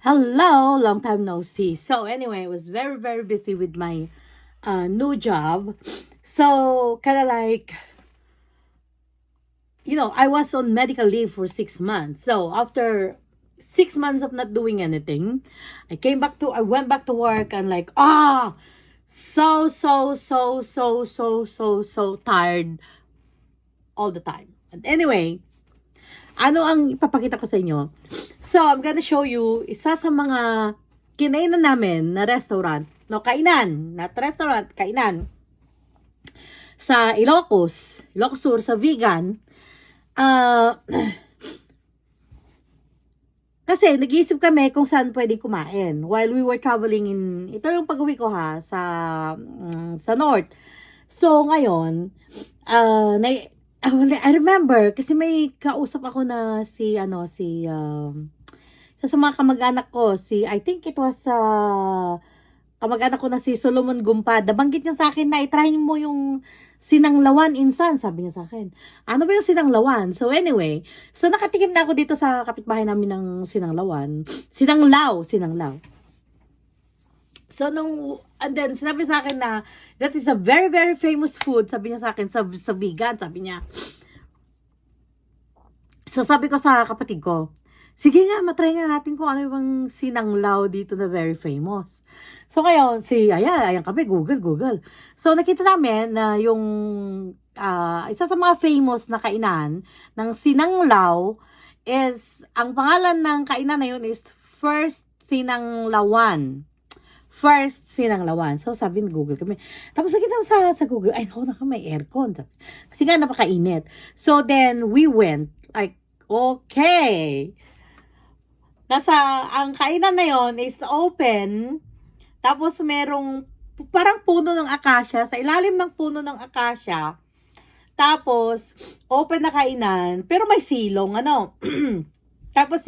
Hello, long time no see. So anyway, I was very busy with my new job. So kind of like I was on medical leave for 6 months. So after 6 months of not doing anything, I went back to work and like so tired all the time. And anyway, ano ang ipapakita ko sa inyo? So, I'm gonna show you isa sa mga kinainan namin na restaurant. No, kainan. Not restaurant, kainan. Sa Ilocos Sur, sa vegan. Kasi nag-iisip kami kung saan pwedeng kumain. While we were traveling ito yung pag-uwi ko sa North. So, ngayon, I remember kasi may kausap ako na isa sa mga kamag-anak ko, I think it was kamag-anak ko na si Solomon Gumpad. Nabanggit niya sa akin na i-try mo yung sinanglawan insan, sabi niya sa akin. Ano ba yung sinanglawan? So anyway, nakatikim na ako dito sa kapitbahay namin ng sinanglawan. Sinanglaw. So, and then, sinabi sa akin na, that is a very famous food, sabi niya sa akin, sa vegan, sabi niya. So, sabi ko sa kapatid ko, sige nga, matry nga natin kung ano yung sinanglaw dito na very famous. So, ngayon, ayan kami, Google. So, nakita namin na yung, isa sa mga famous na kainan ng sinanglaw is, ang pangalan ng kainan na yun is First Sinanglawan. So, sabi ni Google kami. Tapos, nakita sa Google, ay, naku, may aircon. Kasi nga, napakainit. So, then, we went. Like, okay. Ang kainan na yon is open. Tapos, merong, parang puno ng akasya. Sa ilalim ng puno ng akasya. Tapos, open na kainan. Pero may silong, Tapos,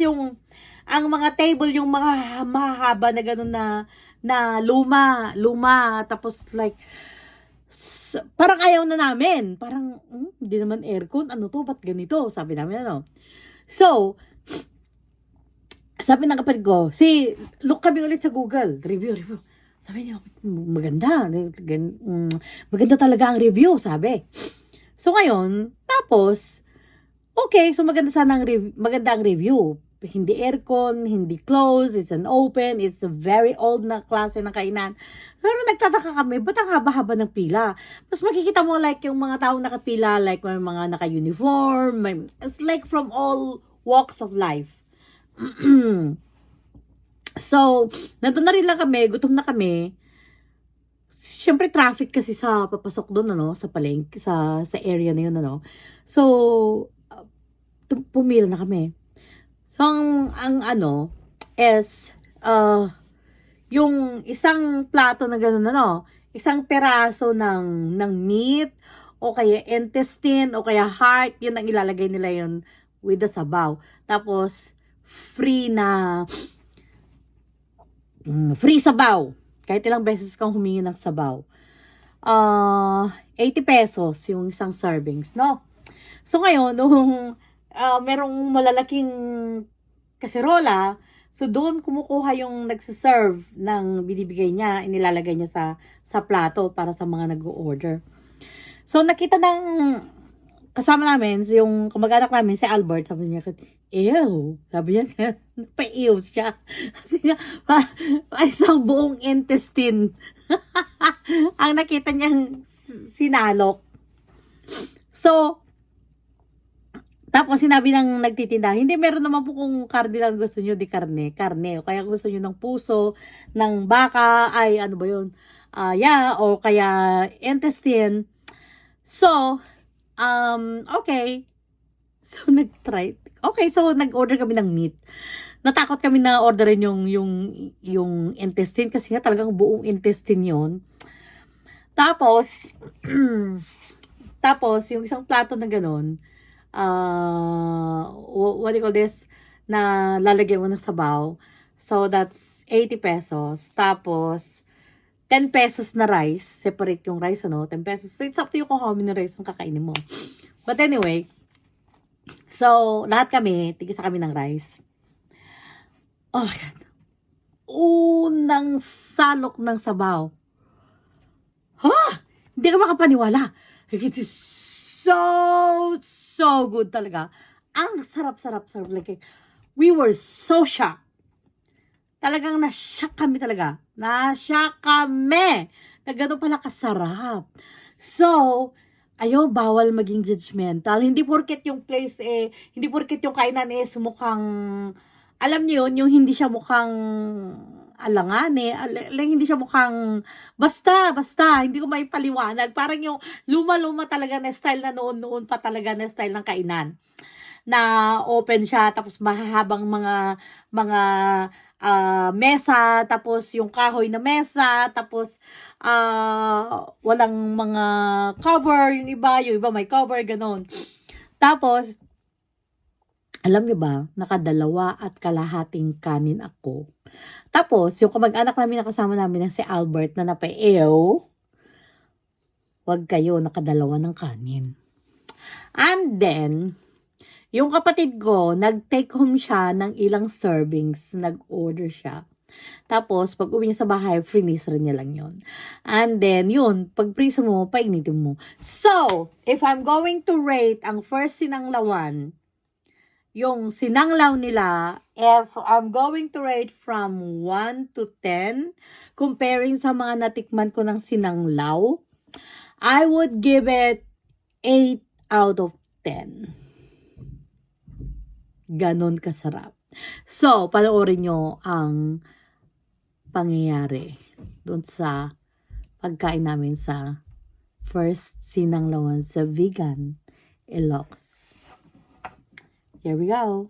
ang mga table, yung mga mahaba na gano'n na luma, tapos like, parang ayaw na namin, parang, hindi naman aircon, ano to, ba't ganito, sabi namin, So, sabi ng kapatid ko, look kami ulit sa Google, review, sabi niya, maganda talaga ang review, sabi. So, ngayon, tapos, okay, so maganda ang review. Hindi aircon, hindi closed, it's an open, it's a very old na klase ng kainan. Pero nagtataka kami, ba't ang haba-haba ng pila? Mas makikita mo like yung mga taong nakapila, like may mga naka-uniform, it's like from all walks of life. So, nandun na rin lang kami, gutom na kami. Siyempre traffic kasi sa papasok doon, sa palengke, sa area na yun, So, pumila na kami. So, ang is, yung isang plato na gano'n, isang peraso ng meat, o kaya intestine, o kaya heart, yun ang ilalagay nila yun with the sabaw. Tapos, free sabaw. Kahit ilang beses kang humingi ng sabaw. 80 pesos yung isang servings, So, ngayon, merong malalaking kaserola, so doon kumukuha yung nagsiserve ng binibigay niya, inilalagay niya sa plato para sa mga nag-order. So, nakita ng kasama namin, yung kamag-anak namin, si Albert, sabi niya, ew, sabi niya, pa-ew siya. Kasi nga, isang buong intestine ang nakita niyang sinalok. So, tapos sinabi ng nagtitinda, hindi, meron naman po kung karne lang gusto nyo, di karne. O kaya gusto nyo ng puso, ng baka, ay ano ba yun? O kaya intestine. So, okay. So, nag-try. Okay, so nag-order kami ng meat. Natakot kami na orderin yung intestine kasi nga talagang buong intestine yun. Tapos, yung isang plato na ganun, what do you call this, na lalagyan mo ng sabaw. So, that's 80 pesos. Tapos, 10 pesos na rice. Separate yung rice, 10 pesos. So, it's up to you kung how many rice ang kakainin mo. But anyway, so, lahat kami, tigisa kami ng rice. Oh my God. unang salok ng sabaw. Hindi ka makapaniwala. It is so good talaga. Ang sarap. Like, we were so shocked. Talagang na-shock kami talaga. Na-shock kami. Na gano'n pala kasarap. So, bawal maging judgmental. Hindi porket yung place hindi porket yung kainan mukhang, alam niyo yun, yung hindi siya mukhang alangan hindi siya mukhang, basta, hindi ko may paliwanag. Parang yung luma-luma talaga na style na noon pa talaga na style ng kainan. Na open siya, tapos mahahabang mga mesa, tapos yung kahoy na mesa, tapos walang mga cover, yung iba may cover, ganon. Tapos, alam niyo ba, nakadalawa at kalahating kanin ako. Tapos, yung kamag-anak namin na kasama namin na si Albert na napaew, wag kayo, nakadalawa ng kanin. And then, yung kapatid ko, nag-take home siya ng ilang servings, nag-order siya. Tapos, pag uwi niya sa bahay, freezer niya lang yun. And then, yun, pag freeze mo, painitin mo. So, if I'm going to rate ang first sinanglawan, yung sinanglaw nila, if I'm going to rate from 1 to 10, comparing sa mga natikman ko ng sinanglaw, I would give it 8 out of 10. Ganon kasarap. So, panoorin nyo ang pangyayari doon sa pagkain namin sa first sinanglawan sa Vegan Ilocos. Here we go.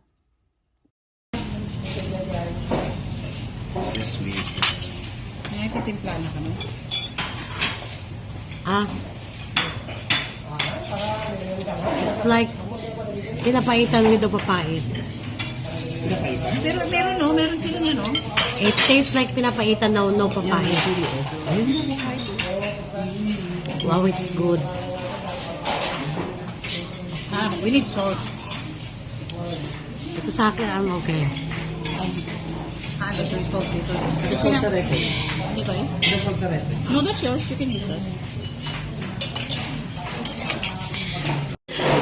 Sweet. Nakikitimpla na ka no? It's like pinapaitan with the papait. Pero meron no, meron sila niya no? It tastes like pinapaitan na no papait. Wow, it's good. We need sauce. Ito sa akin, I'm okay. Ito yung sauce dito. The saltarete. Hindi ba eh? The saltarete. No, that's yours. You can use that.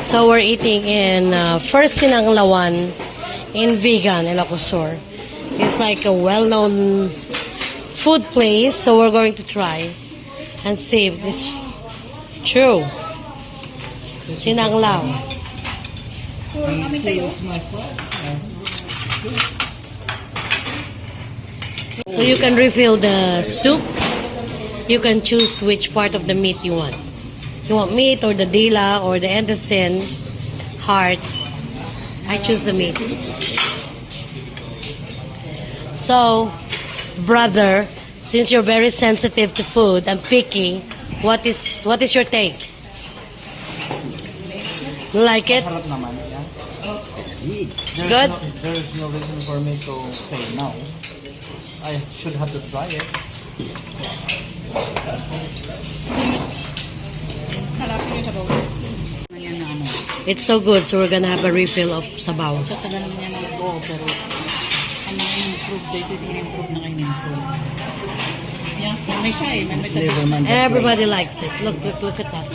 So we're eating in First Sinanglawan in Vegan, Ilocos Sur. It's like a well-known food place, so we're going to try and see if this is true. Sinanglaw. So you can refill the soup. You can choose which part of the meat you want. You want meat or the dila or the intestine, heart. I choose the meat. So, brother, since you're very sensitive to food and picky, what is your take? You like it? Harap naman, yeah. It's good. Good? There's no reason for me to say no. I should have to try it. Halapin yung sabaw. Ayan na ano. It's so good, so we're gonna have a refill of sabaw. Sa tagal naman yan nag-go, pero ano in-improve, dito in-improve na kayo in-improve. Yeah, may siya eh. May siya. Everybody likes it. Look at that. Look at that.